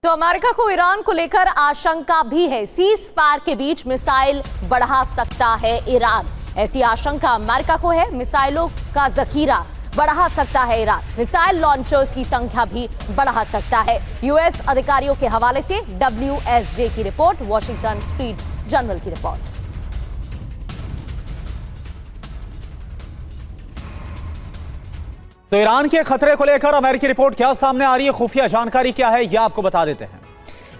तो अमेरिका को ईरान को लेकर आशंका भी है। सीज फायर के बीच मिसाइल बढ़ा सकता है ईरान। ऐसी आशंका अमेरिका को है। मिसाइलों का जखीरा बढ़ा सकता है ईरान। मिसाइल लॉन्चर्स की संख्या भी बढ़ा सकता है। यूएस अधिकारियों के हवाले से WSJ की रिपोर्ट, वॉशिंगटन स्ट्रीट जर्नल की रिपोर्ट। तो ईरान के खतरे को लेकर अमेरिकी रिपोर्ट क्या सामने आ रही है, खुफिया जानकारी क्या है, यह आपको बता देते हैं।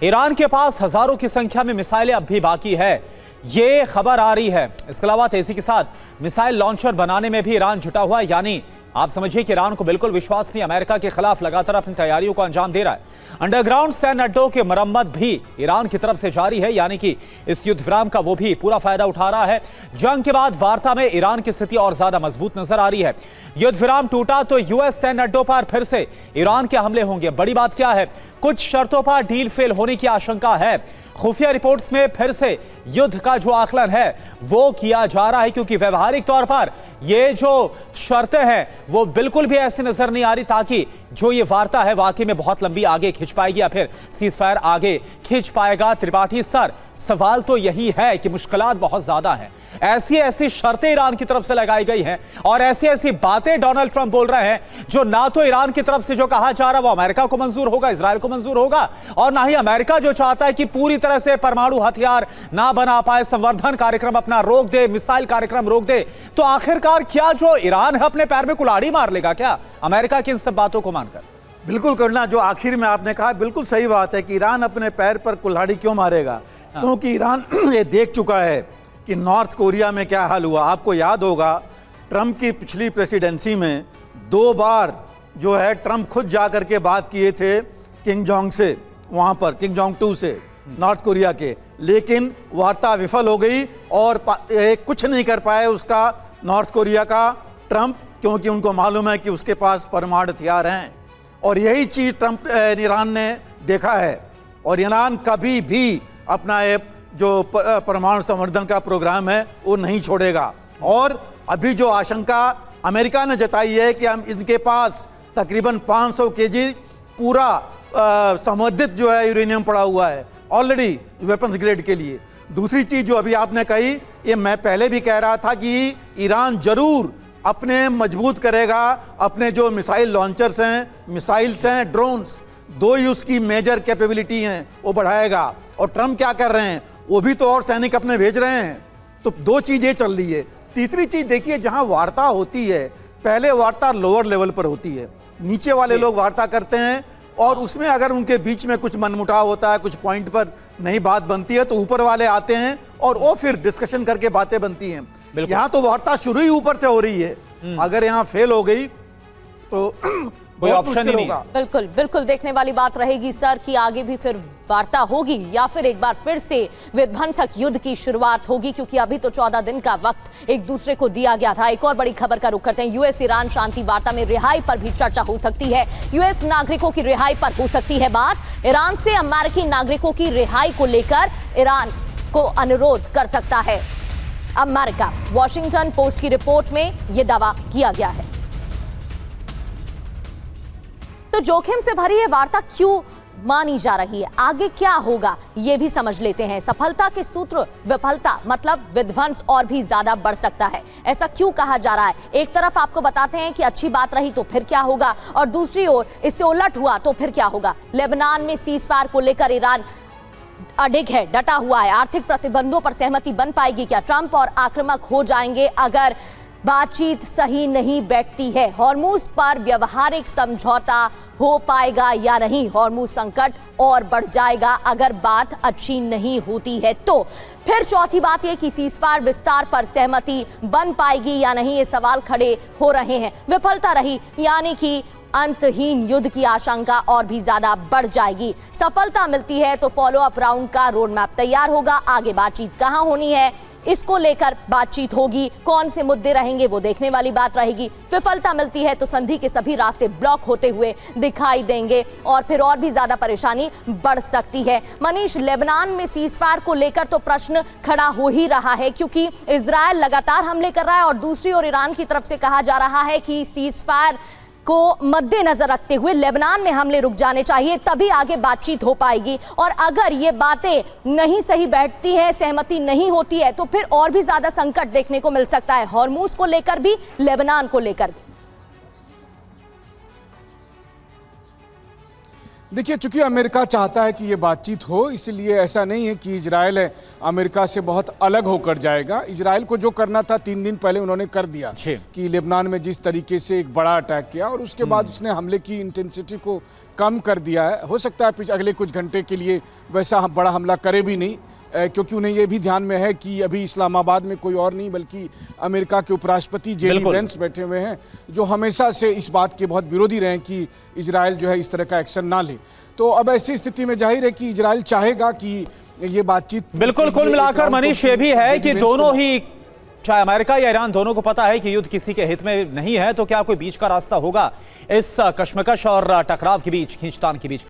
ईरान के पास हजारों की संख्या में मिसाइलें अब भी बाकी है, ये खबर आ रही है। इसके अलावा तेजी के साथ मिसाइल लॉन्चर बनाने में भी ईरान जुटा हुआ है। यानी आप समझिए कि ईरान को बिल्कुल विश्वास नहीं, अमेरिका के खिलाफ लगातार अपनी तैयारियों को अंजाम दे रहा है। अंडरग्राउंड सैन्य अड्डों की मरम्मत भी ईरान की तरफ से जारी है, यानी कि इस युद्ध विराम का वो भी पूरा फायदा उठा रहा है। जंग के बाद वार्ता में ईरान की स्थिति और ज्यादा मजबूत नजर आ रही है। युद्ध विराम टूटा तो यूएस सैन्य अड्डों पर फिर से ईरान के हमले होंगे। बड़ी बात क्या है, कुछ शर्तों पर डील फेल होने की आशंका है। खुफिया रिपोर्ट्स में फिर से युद्ध का जो आकलन है वो किया जा रहा है, क्योंकि व्यवहारिक तौर पर ये जो शर्तें हैं वो बिल्कुल भी ऐसी नजर नहीं आ रही ताकि जो ये वार्ता है वाकई में बहुत लंबी आगे खिंच पाएगी या फिर सीजफायर आगे खिंच पाएगा। त्रिपाठी सर, सवाल तो यही है कि मुश्किलात बहुत ज्यादा हैं। ऐसी ऐसी शर्तें ईरान की तरफ से लगाई गई हैं और ऐसी ऐसी बातें डोनाल्ड ट्रंप बोल रहे हैं जो ना तो ईरान की तरफ से जो कहा जा रहा है वो अमेरिका को मंजूर होगा, इजराइल को मंजूर होगा, और ना ही अमेरिका जो चाहता है कि पूरी तरह से परमाणु हथियार ना बना पाए, संवर्धन कार्यक्रम अपना रोक दे, मिसाइल कार्यक्रम रोक दे। तो आखिरकार क्या जो ईरान है अपने पैर में कुल्हाड़ी मार लेगा क्या अमेरिका की इन सब बातों को मानकर? बिल्कुल करना, जो आखिर में आपने कहा बिल्कुल सही बात है कि ईरान अपने पैर पर कुल्हाड़ी क्यों मारेगा, क्योंकि ईरान ये देख चुका है कि नॉर्थ कोरिया में क्या हाल हुआ। आपको याद होगा ट्रंप की पिछली प्रेसिडेंसी में 2 बार जो है ट्रंप खुद जा करके बात किए थे किंग जोंग से, वहाँ पर किंग जोंग 2 से, नॉर्थ कोरिया के, लेकिन वार्ता विफल हो गई और कुछ नहीं कर पाए उसका नॉर्थ कोरिया का ट्रंप, क्योंकि उनको मालूम है कि उसके पास परमाणु हथियार हैं। और यही चीज़ ट्रंप ईरान ने देखा है और ईरान कभी भी अपना जो परमाणु संवर्धन का प्रोग्राम है वो नहीं छोड़ेगा। और अभी जो आशंका अमेरिका ने जताई है कि हम इनके पास तकरीबन 500 केजी पूरा संवर्धित जो है यूरेनियम पड़ा हुआ है ऑलरेडी वेपन्स ग्रेड के लिए। दूसरी चीज़ जो अभी आपने कही, ये मैं पहले भी कह रहा था कि ईरान जरूर अपने मजबूत करेगा अपने जो मिसाइल लॉन्चर्स हैं, मिसाइल्स हैं, ड्रोन्स, 2 ही उसकी मेजर कैपेबिलिटी हैं, वो बढ़ाएगा। और ट्रंप क्या कर रहे हैं, वो भी तो और सैनिक अपने भेज रहे हैं। तो 2 चीज़ें चल रही है। तीसरी चीज़ देखिए, जहां वार्ता होती है पहले वार्ता लोअर लेवल पर होती है, नीचे वाले लोग वार्ता करते हैं और उसमें अगर उनके बीच में कुछ मनमुटाव होता है, कुछ पॉइंट पर नई बात बनती है तो ऊपर वाले आते हैं और वो फिर डिस्कशन करके बातें बनती हैं। यहाँ तो वार्ता शुरू ही ऊपर से हो रही है, अगर यहाँ फेल हो गई तो कोई ऑप्शन ही नहीं होगा। बिल्कुल बिल्कुल देखने वाली बात रहेगी सर कि आगे भी फिर वार्ता होगी या फिर एक बार फिर से विध्वंसक युद्ध की शुरुआत होगी, क्योंकि अभी तो 14 दिन का वक्त एक दूसरे को दिया गया था। एक और बड़ी खबर का रुख करते हैं। यूएस ईरान शांति वार्ता में रिहाई पर भी चर्चा हो सकती है। यूएस नागरिकों की रिहाई पर हो सकती है बात। ईरान से अमेरिकी नागरिकों की रिहाई को लेकर ईरान को अनुरोध कर सकता है अमेरिका। वॉशिंगटन पोस्ट की रिपोर्ट में यह दावा किया गया है। तो जोखिम से भरी यह वार्ता क्यों मानी जा रही है, आगे क्या होगा यह भी समझ लेते हैं। सफलता के सूत्र विफलता मतलब विध्वंस और भी ज्यादा बढ़ सकता है, ऐसा क्यों कहा जा रहा है? एक तरफ आपको बताते हैं कि अच्छी बात रही तो फिर क्या होगा, और दूसरी ओर इससे उलट हुआ तो फिर क्या होगा। लेबनान में सीजफायर को लेकर ईरान अडिग है, डटा हुआ है। आर्थिक प्रतिबंधों पर सहमति बन पाएगी क्या? ट्रंप और आक्रामक हो जाएंगे अगर बातचीत सही नहीं बैठती है। हॉर्मुज पर व्यवहारिक समझौता हो पाएगा या नहीं? हॉर्मुज संकट और बढ़ जाएगा अगर बात अच्छी नहीं होती है तो। फिर चौथी बात यह कि सीजफायर विस्तार पर सहमति बन पाएगी या नहीं, ये सवाल खड़े हो रहे हैं। विफलता रही यानी कि अंतहीन युद्ध की आशंका और भी ज्यादा बढ़ जाएगी। सफलता मिलती है तो फॉलो अप राउंड का रोड मैप तैयार होगा। आगे बातचीत कहां होनी है, इसको लेकर बातचीत होगी। कौन से मुद्दे रहेंगे वो देखने वाली बात रहेगी। विफलता मिलती है तो संधि के सभी रास्ते ब्लॉक होते हुए दिखाई देंगे और फिर और भी ज्यादा परेशानी बढ़ सकती है। मनीष, लेबनान में सीजफायर को लेकर तो प्रश्न खड़ा हो ही रहा है, क्योंकि इजराइल लगातार हमले कर रहा है और दूसरी ओर ईरान की तरफ से कहा जा रहा है कि सीजफायर को मद्देनजर रखते हुए लेबनान में हमले रुक जाने चाहिए, तभी आगे बातचीत हो पाएगी। और अगर ये बातें नहीं सही बैठती है, सहमति नहीं होती है, तो फिर और भी ज्यादा संकट देखने को मिल सकता है, हॉर्मूज को लेकर भी, लेबनान को लेकर भी। देखिए, चूंकि अमेरिका चाहता है कि ये बातचीत हो, इसलिए ऐसा नहीं है कि इजराइल अमेरिका से बहुत अलग होकर जाएगा। इजराइल को जो करना था 3 दिन पहले उन्होंने कर दिया कि लेबनान में जिस तरीके से एक बड़ा अटैक किया और उसके बाद उसने हमले की इंटेंसिटी को कम कर दिया है। हो सकता है अगले कुछ घंटे के लिए वैसा बड़ा हमला करे भी नहीं, क्योंकि उन्हें यह भी ध्यान में है कि अभी इस्लामाबाद में कोई और नहीं बल्कि अमेरिका के उपराष्ट्रपति जेडी वेंस बैठे हुए हैं, जो हमेशा से इस बात के बहुत विरोधी रहे हैं कि इजराइल जो है इस तरह का एक्शन ना ले। तो अब ऐसी स्थिति में जाहिर है कि इजराइल चाहेगा कि ये बातचीत बिल्कुल। कुल मिलाकर मनीष ये भी है कि दोनों ही, चाहे अमेरिका या ईरान, दोनों को पता है कि युद्ध किसी के हित में नहीं है, तो क्या कोई बीच का रास्ता होगा इस कश्मकश और टकराव के बीच, खींचतान के बीच?